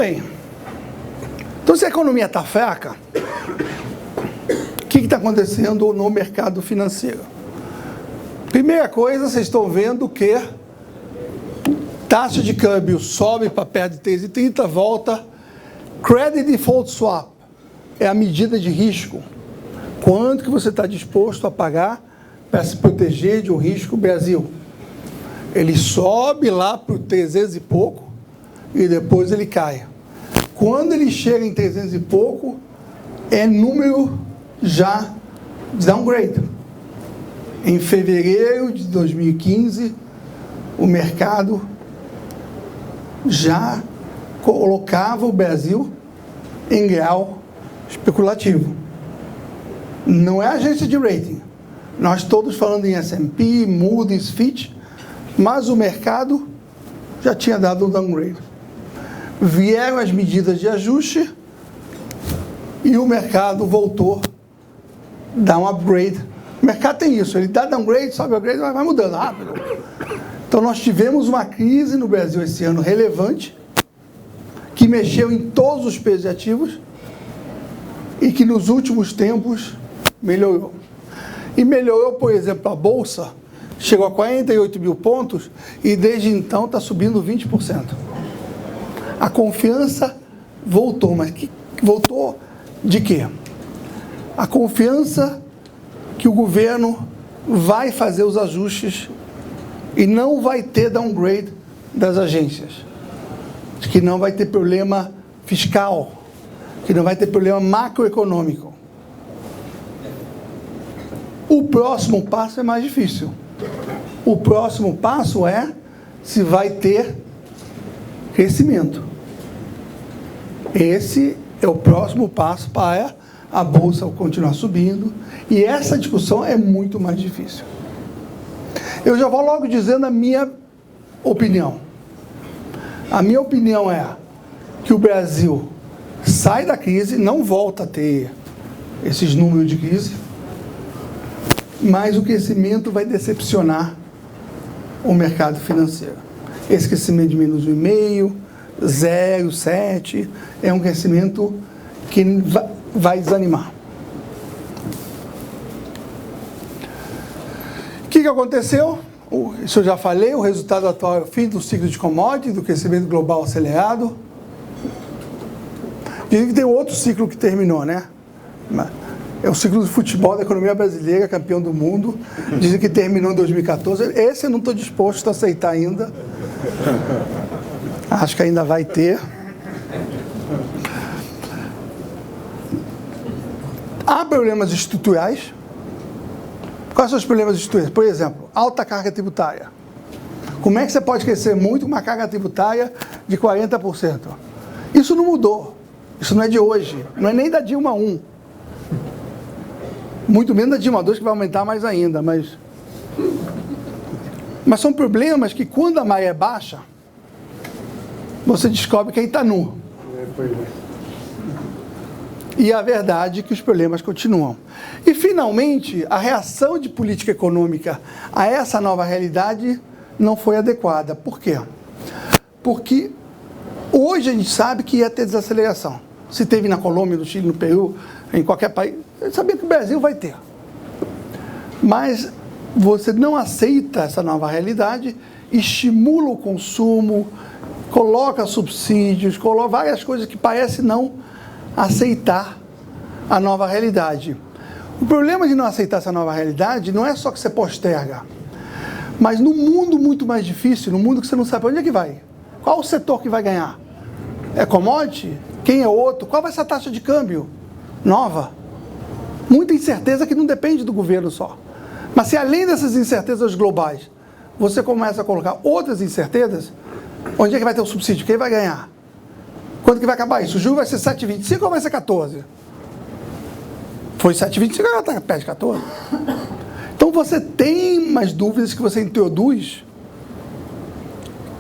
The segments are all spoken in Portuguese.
bem. Então, se a economia está fraca, o que está acontecendo no mercado financeiro? Primeira coisa, vocês estão vendo que taxa de câmbio sobe para perto de 3,30, volta. Credit Default Swap é a medida de risco. Quanto que você está disposto a pagar para se proteger de um risco Brasil? Ele sobe lá para 300 e pouco e depois ele cai. Quando ele chega em 300 e pouco, é número já de downgrade. Em fevereiro de 2015, o mercado já colocava o Brasil em grau especulativo. Não é agência de rating. Nós todos falando em S&P, Moody's, Fitch, mas o mercado já tinha dado um downgrade. Vieram as medidas de ajuste e o mercado voltou a dar um upgrade. O mercado tem isso, ele dá downgrade, sobe upgrade, mas vai mudando rápido. Então nós tivemos uma crise no Brasil esse ano relevante, que mexeu em todos os pesos ativos e que nos últimos tempos melhorou. E melhorou, por exemplo, a Bolsa, chegou a 48 mil pontos e desde então está subindo 20%. A confiança voltou, mas voltou de quê? A confiança que o governo vai fazer os ajustes e não vai ter downgrade das agências, que não vai ter problema fiscal, que não vai ter problema macroeconômico. O próximo passo é mais difícil. O próximo passo é se vai ter crescimento. Esse é o próximo passo para a Bolsa continuar subindo, e essa discussão é muito mais difícil. Eu já vou logo dizendo a minha opinião. A minha opinião é que o Brasil sai da crise, não volta a ter esses números de crise, mas o crescimento vai decepcionar o mercado financeiro. Esse crescimento de menos 1,5%, 0,7%, é um crescimento que vai desanimar. O que aconteceu? Isso eu já falei, o resultado atual é o fim do ciclo de commodities, do crescimento global acelerado. Dizem que tem outro ciclo que terminou, né? É o ciclo de futebol da economia brasileira, campeão do mundo. Dizem que terminou em 2014. Esse eu não estou disposto a aceitar ainda. Acho que ainda vai ter. Há problemas estruturais. Quais são os problemas estruturais? Por exemplo, alta carga tributária. Como é que você pode crescer muito com uma carga tributária de 40%? Isso não mudou. Isso não é de hoje. Não é nem da Dilma 1. Muito menos da Dilma 2, que vai aumentar mais ainda. Mas são problemas que, quando a maré baixa, você descobre que aí está nu. E a verdade é que os problemas continuam. E, finalmente, a reação de política econômica a essa nova realidade não foi adequada. Por quê? Porque hoje a gente sabe que ia ter desaceleração. Se teve na Colômbia, no Chile, no Peru, em qualquer país, a gente sabia que o Brasil vai ter. Mas você não aceita essa nova realidade, estimula o consumo, coloca subsídios, coloca várias coisas que parecem não aceitar a nova realidade. O problema de não aceitar essa nova realidade não é só que você posterga, mas no mundo muito mais difícil, no mundo que você não sabe para onde é que vai. Qual o setor que vai ganhar? É commodity? Quem é outro? Qual vai ser a taxa de câmbio nova? Muita incerteza que não depende do governo só. Mas se além dessas incertezas globais, você começa a colocar outras incertezas, onde é que vai ter o subsídio? Quem vai ganhar? Quando que vai acabar isso? O juro vai ser 7,25 ou vai ser 14? Foi 7,25, agora está perto de 14. Então você tem mais dúvidas que você introduz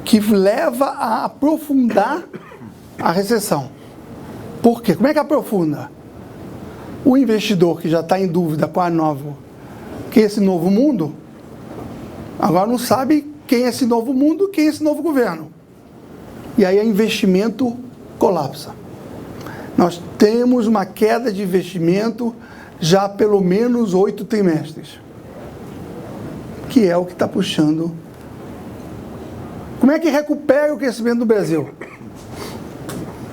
que leva a aprofundar a recessão. Por quê? Como é que aprofunda? O investidor que já está em dúvida com a nova, que é esse novo mundo, agora não sabe quem é esse novo mundo, quem é esse novo governo. E aí o investimento colapsa. Nós temos uma queda de investimento já há pelo menos 8 trimestres, que é o que está puxando. Como é que recupera o crescimento do Brasil?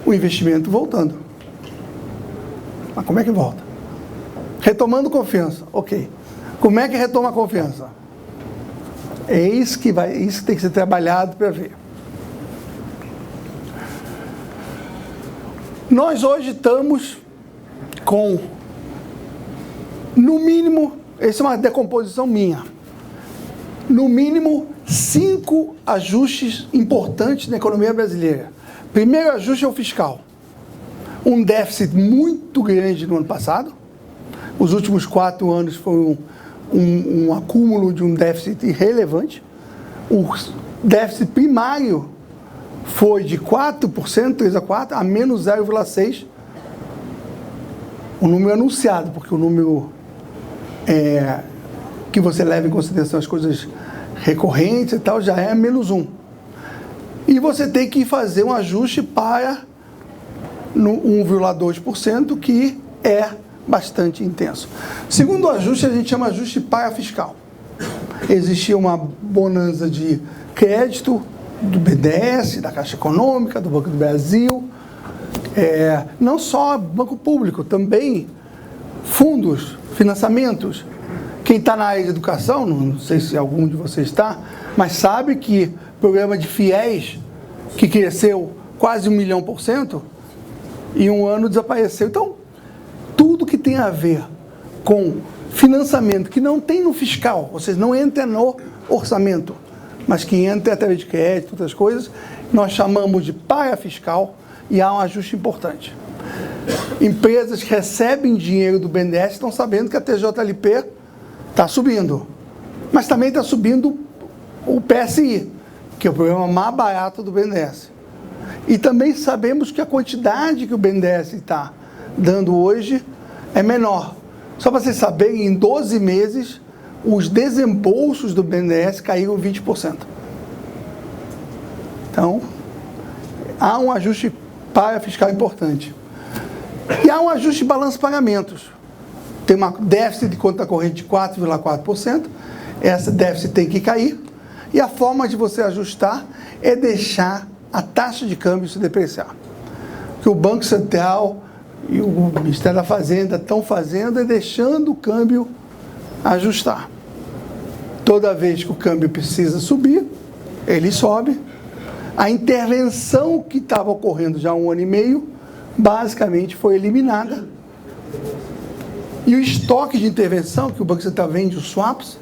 O investimento voltando. Mas como é que volta? Retomando confiança, ok. Como é que retoma a confiança? É isso que tem que ser trabalhado para ver. Nós hoje estamos com, no mínimo, essa é uma decomposição minha, no mínimo 5 ajustes importantes na economia brasileira. Primeiro ajuste é o fiscal. Um déficit muito grande no ano passado. Os últimos 4 anos foi um acúmulo de um déficit irrelevante. O déficit primário foi de 4%, 3 a 4%, a menos 0,6%. O número anunciado, porque o número que você leva em consideração as coisas recorrentes e tal, já é menos 1. E você tem que fazer um ajuste para no 1,2%, que é bastante intenso. Segundo ajuste, a gente chama ajuste para fiscal. Existia uma bonança de crédito do BNDES, da Caixa Econômica, do Banco do Brasil, não só banco público, também fundos, financiamentos. Quem está na área de educação, não sei se algum de vocês está, mas sabe que o programa de FIES, que cresceu quase 1 milhão%, em um ano desapareceu. Então, tudo que tem a ver com financiamento, que não tem no fiscal, ou seja, não entra no orçamento, mas que entra através de crédito, outras coisas, nós chamamos de para-fiscal e há um ajuste importante. Empresas que recebem dinheiro do BNDES estão sabendo que a TJLP está subindo, mas também está subindo o PSI, que é o programa mais barato do BNDES. E também sabemos que a quantidade que o BNDES está dando hoje é menor. Só para vocês saberem, em 12 meses, os desembolsos do BNDES caíram 20%. Então, há um ajuste para fiscal importante. E há um ajuste de balanço de pagamentos. Tem uma déficit de conta corrente de 4,4%. Essa déficit tem que cair. E a forma de você ajustar é deixar a taxa de câmbio se depreciar. O que o Banco Central e o Ministério da Fazenda estão fazendo é deixando o câmbio ajustar. Toda vez que o câmbio precisa subir, ele sobe. A intervenção que estava ocorrendo já há 1 ano e meio, basicamente foi eliminada. E o estoque de intervenção, que o Banco Central vende, os swaps,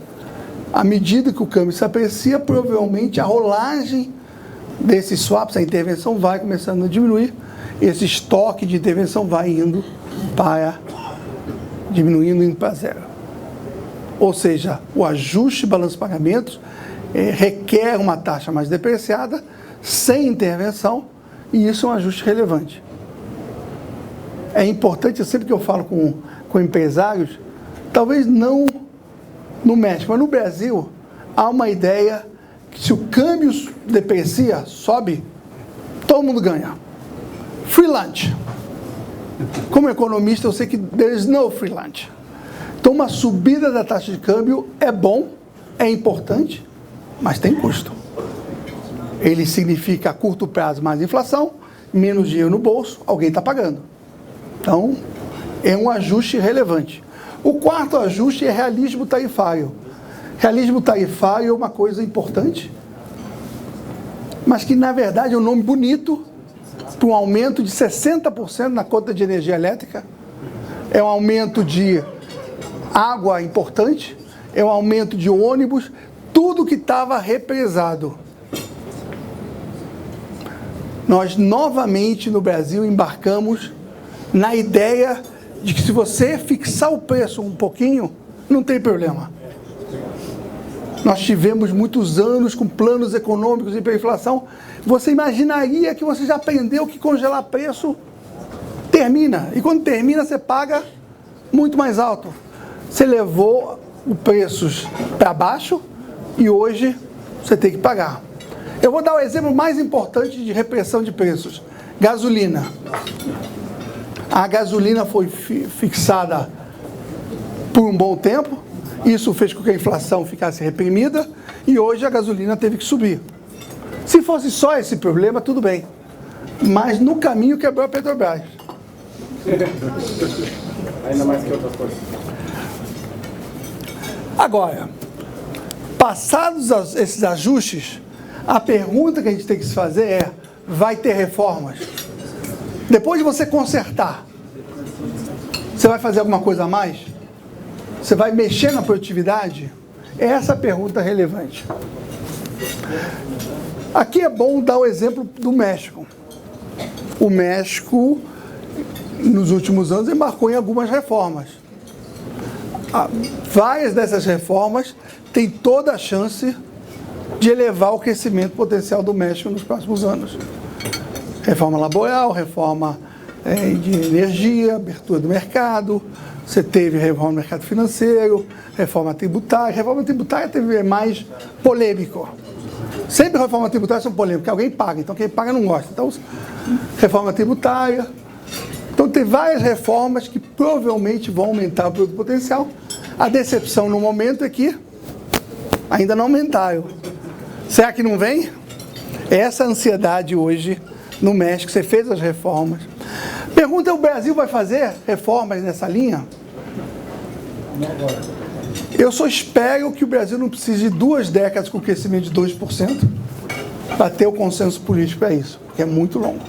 à medida que o câmbio se aprecia, provavelmente a rolagem desses swaps, a intervenção vai começando a diminuir, esse estoque de intervenção vai indo para zero. Ou seja, o ajuste de balanço de pagamentos requer uma taxa mais depreciada, sem intervenção, e isso é um ajuste relevante. É importante, sempre que eu falo com empresários, talvez não no México, mas no Brasil, há uma ideia que se o câmbio deprecia, sobe, todo mundo ganha. Free lunch. Como economista, eu sei que there is no free lunch. Então, uma subida da taxa de câmbio é bom, é importante, mas tem custo. Ele significa a curto prazo mais inflação, menos dinheiro no bolso, alguém está pagando. Então, é um ajuste relevante. O quarto ajuste é realismo tarifário. Realismo tarifário é uma coisa importante, mas que, na verdade, é um nome bonito para um aumento de 60% na conta de energia elétrica, é um aumento de água importante, é um aumento de ônibus, tudo que estava represado. Nós, novamente, no Brasil, embarcamos na ideia de que se você fixar o preço um pouquinho, não tem problema. Nós tivemos muitos anos com planos econômicos de hiperinflação. Você imaginaria que você já aprendeu que congelar preço termina. E quando termina, você paga muito mais alto. Você levou os preços para baixo e hoje você tem que pagar. Eu vou dar o exemplo mais importante de repressão de preços. Gasolina. A gasolina foi fixada por um bom tempo, isso fez com que a inflação ficasse reprimida e hoje a gasolina teve que subir. Se fosse só esse problema, tudo bem. Mas no caminho quebrou a Petrobras. Ainda mais que outras coisas. Agora, passados esses ajustes, a pergunta que a gente tem que se fazer é: vai ter reformas? Depois de você consertar, você vai fazer alguma coisa a mais? Você vai mexer na produtividade? Essa é a pergunta relevante. Aqui é bom dar o exemplo do México. O México, nos últimos anos, embarcou em algumas reformas. Várias dessas reformas têm toda a chance de elevar o crescimento potencial do México nos próximos anos. Reforma laboral, reforma de energia, abertura do mercado, você teve reforma do mercado financeiro, reforma tributária. Reforma tributária teve mais polêmico. Sempre reforma tributária são polêmicas, porque alguém paga, então quem paga não gosta. Então, reforma tributária. Então, tem várias reformas que provavelmente vão aumentar o produto potencial. A decepção no momento é que ainda não aumentaram. Será que não vem? Essa ansiedade hoje no México, você fez as reformas. Pergunta: o Brasil vai fazer reformas nessa linha? Eu só espero que o Brasil não precise de 2 décadas com crescimento de 2% para ter o consenso político para isso, porque é muito longo.